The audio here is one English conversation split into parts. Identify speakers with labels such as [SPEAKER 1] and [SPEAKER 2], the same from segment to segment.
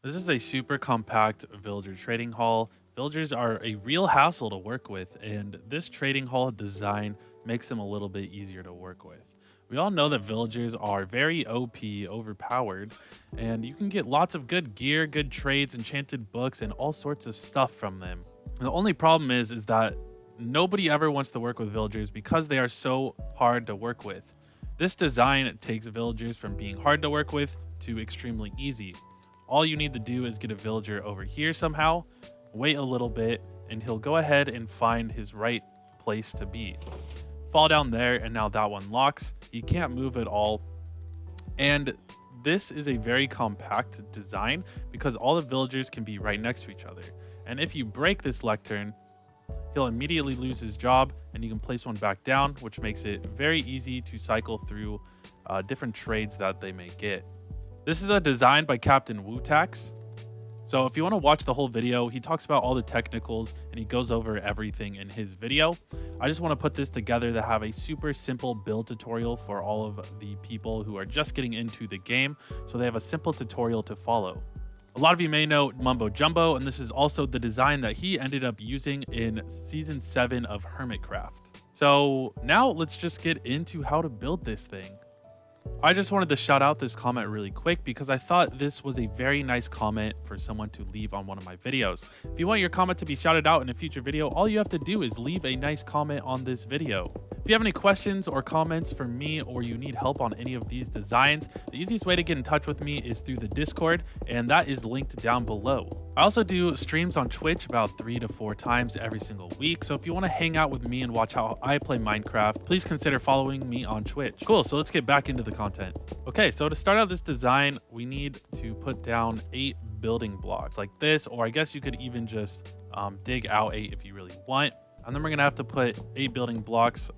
[SPEAKER 1] This is a super compact villager trading hall. Villagers are a real hassle to work with, and this trading hall design makes them a little bit easier to work with. We all know that villagers are very OP, overpowered, and you can get lots of good gear, good trades, enchanted books, and all sorts of stuff from them. The only problem is that nobody ever wants to work with villagers because they are so hard to work with. This design takes villagers from being hard to work with to extremely easy. All you need to do is get a villager over here somehow, wait a little bit, and he'll go ahead and find his right place to be. Fall down there, and now that one locks. He can't move at all. And this is a very compact design because all the villagers can be right next to each other. And if you break this lectern, he'll immediately lose his job, and you can place one back down, which makes it very easy to cycle through different trades that they may get. This is a design by KaptainWutax. So if you want to watch the whole video, he talks about all the technicals and he goes over everything in his video. I just want to put this together to have a super simple build tutorial for all of the people who are just getting into the game, so they have a simple tutorial to follow. A lot of you may know Mumbo Jumbo, and this is also the design that he ended up using in Season 7 of Hermitcraft. So now let's just get into how to build this thing. I just wanted to shout out this comment really quick because I thought this was a very nice comment for someone to leave on one of my videos. If you want your comment to be shouted out in a future video, all you have to do is leave a nice comment on this video. If you have any questions or comments for me, or you need help on any of these designs, the easiest way to get in touch with me is through the Discord, and that is linked down below. I also do streams on Twitch about 3 to 4 times every single week, so if you want to hang out with me and watch how I play Minecraft, please consider following me on Twitch. Cool, so let's get back into the content. Okay, so to start out this design, we need to put down 8 building blocks like this, or I guess you could even just dig out 8 if you really want. And then we're gonna have to put 8 building blocks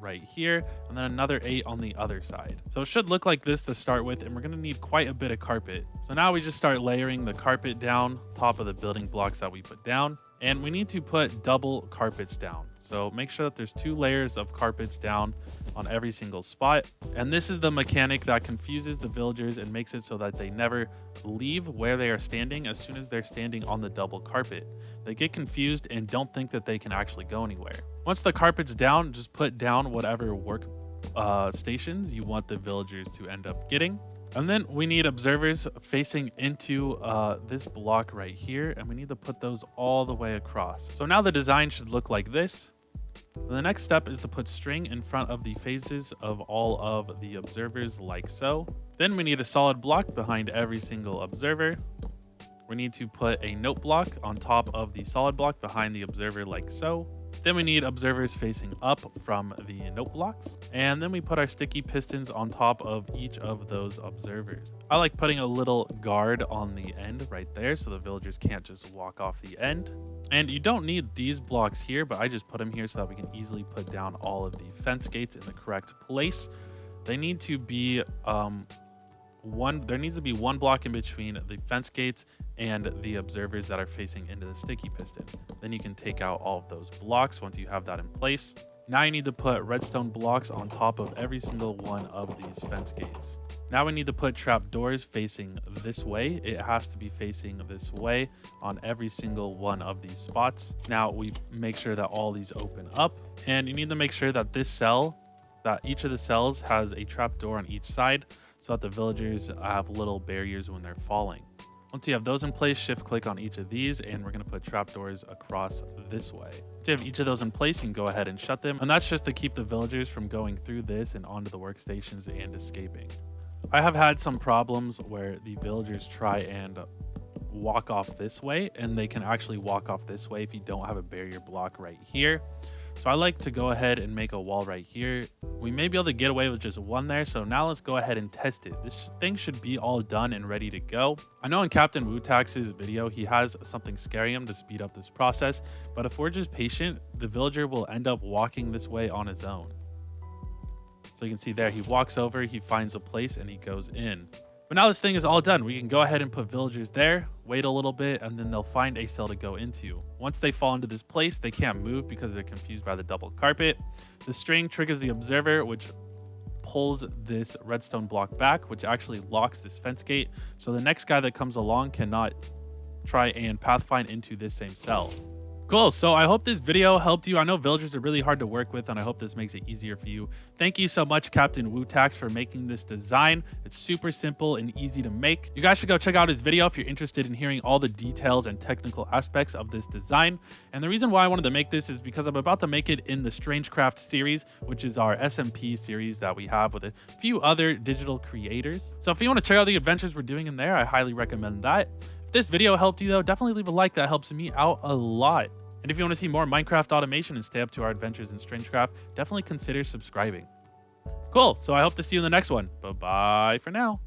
[SPEAKER 1] right here, and then another 8 on the other side. So it should look like this to start with, and we're gonna need quite a bit of carpet. So now we just start layering the carpet down top of the building blocks that we put down. And we need to put double carpets down. So make sure that there's 2 layers of carpets down on every single spot. And this is the mechanic that confuses the villagers and makes it so that they never leave where they are standing as soon as they're standing on the double carpet. They get confused and don't think that they can actually go anywhere. Once the carpet's down, just put down whatever work stations you want the villagers to end up getting. And then we need observers facing into this block right here, and we need to put those all the way across. So now the design should look like this. The next step is to put string in front of the faces of all of the observers like so. Then we need a solid block behind every single observer. We need to put a note block on top of the solid block behind the observer like so. Then we need observers facing up from the note blocks. And then we put our sticky pistons on top of each of those observers. I like putting a little guard on the end right there so the villagers can't just walk off the end. And you don't need these blocks here, but I just put them here so that we can easily put down all of the fence gates in the correct place. They need to be there needs to be 1 block in between the fence gates and the observers that are facing into the sticky piston. Then you can take out all of those blocks once you have that in place. Now you need to put redstone blocks on top of every single one of these fence gates. Now we need to put trap doors facing this way. It has to be facing this way on every single one of these spots. Now we make sure that all these open up, and you need to make sure that each of the cells has a trap door on each side, so that the villagers have little barriers when they're falling. Once you have those in place, shift click on each of these, and we're going to put trapdoors across this way. Once you have each of those in place, you can go ahead and shut them, and that's just to keep the villagers from going through this and onto the workstations and escaping. I have had some problems where the villagers try and walk off this way, and they can actually walk off this way if you don't have a barrier block right here. So I like to go ahead and make a wall right here. We may be able to get away with just 1 there, so now let's go ahead and test it. This thing should be all done and ready to go. I know in KaptainWutax's video, he has something scaring him to speed up this process, but if we're just patient, the villager will end up walking this way on his own. So you can see there, he walks over, he finds a place, and he goes in. But now this thing is all done. We can go ahead and put villagers there, wait a little bit, and then they'll find a cell to go into. Once they fall into this place, they can't move because they're confused by the double carpet. The string triggers the observer, which pulls this redstone block back, which actually locks this fence gate. So the next guy that comes along cannot try and pathfind into this same cell. Cool, so I hope this video helped you. I know villagers are really hard to work with, and I hope this makes it easier for you. Thank you so much, KaptainWutax, for making this design. It's super simple and easy to make. You guys should go check out his video if you're interested in hearing all the details and technical aspects of this design. And the reason why I wanted to make this is because I'm about to make it in the Strangecraft series, which is our SMP series that we have with a few other digital creators. So if you want to check out the adventures we're doing in there, I highly recommend that. If this video helped you though, definitely leave a like. That helps me out a lot. And if you want to see more Minecraft automation and stay up to our adventures in Strangecraft, definitely consider subscribing. Cool, so I hope to see you in the next one. Bye-bye for now.